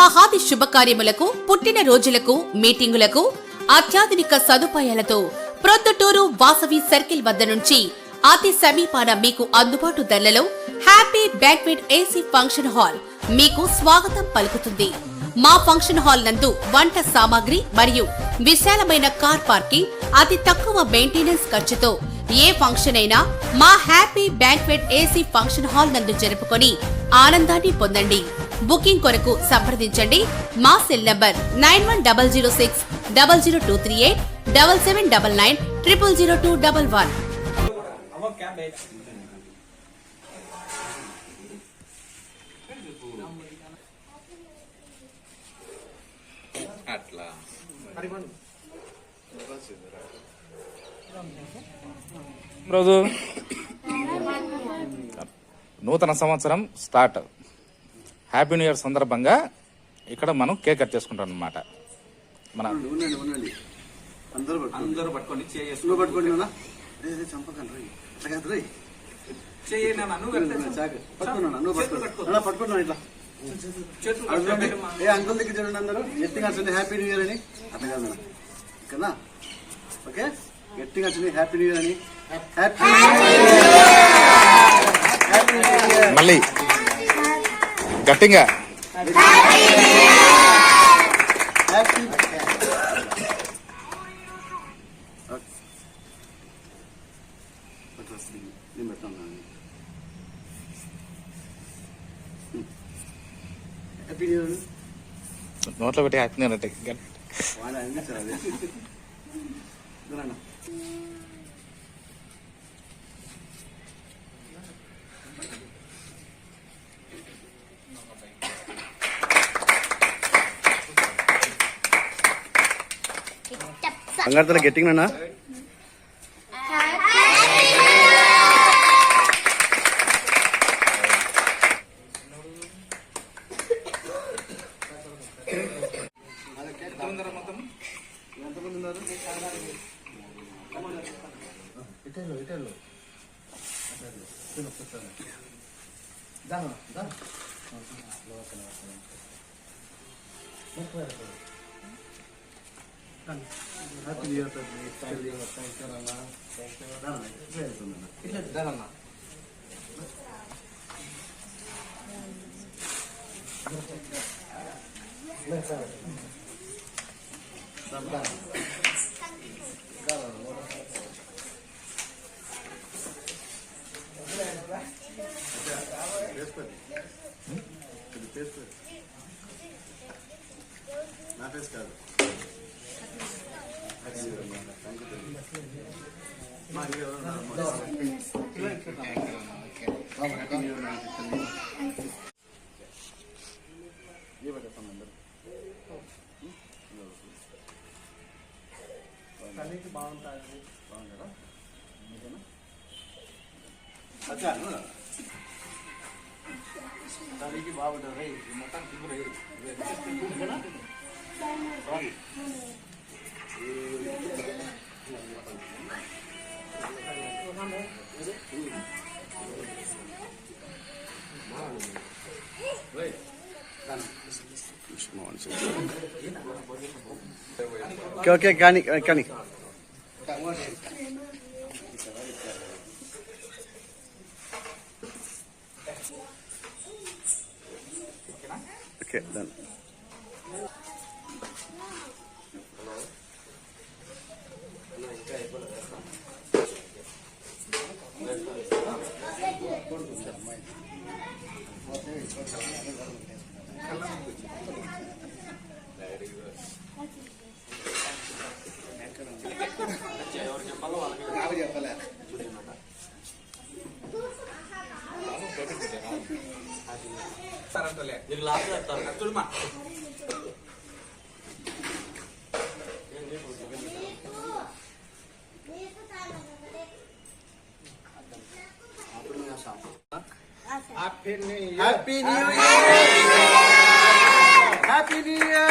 వివాహాది శుభకార్యములకు, పుట్టిన రోజులకు, మీటింగులకు అత్యాధునిక సదుపాయాలతో ప్రొద్దుటూరు వాసవి సర్కిల్ వద్ద నుంచి అతి సమీపాన మీకు అందుబాటు ధరలలో happy banquet AC function hall మీకు స్వాగతం పలుకుతుంది. మా ఫంక్షన్ హాల్ నందు వంట సామాగ్రి మరియు విశాలమైన కార్ పార్కింగ్, అతి తక్కువ మెయింటెనెన్స్ ఖర్చుతో ఏ ఫంక్షన్ అయినా మా happy banquet AC function hall నందు జరుపుకొని ఆనందాన్ని పొందండి. బుకింగ్ కొరకు సంప్రదించండి. మా సెల్ నంబర్ 9100600238 7799 000211. రోజు నూతన సంవత్సరం స్టార్ట్. హ్యాపీ న్యూ ఇయర్ సందర్భంగా ఇక్కడ మనం కేక్ కట్ చేసుకుంటాం అన్నమాట. మన అందరూ పట్టుకోండి, అంకుల్ దగ్గర చూడండి, అందరూ గట్టిగా వచ్చింది హ్యాపీ న్యూ ఇయర్ అని. అట్లా కాదు ఓకేనా? ఓకే, గట్టిగా వచ్చింది హ్యాపీ న్యూ ఇయర్ అని. మళ్ళీ గట్టిగా హ్యాపీ నోట్లో పెట్టి హ్యాపీ న్యూ ఇయర్ అంటే వాళ్ళ అందించారు అది. అంగడతల గట్టిగా ఎంతమంది ఉన్నారు? ఇటెల్లో హ్యాపీ న్యూ ఇయర్. నా ఫేస్ కాదు. బాగుంటుంది, బాగుందా? తల్లికి బాగుంటుంది. మొత్తం ఓకే కానీ ఓకే డన్. చూడమా happy new year. Happy new year.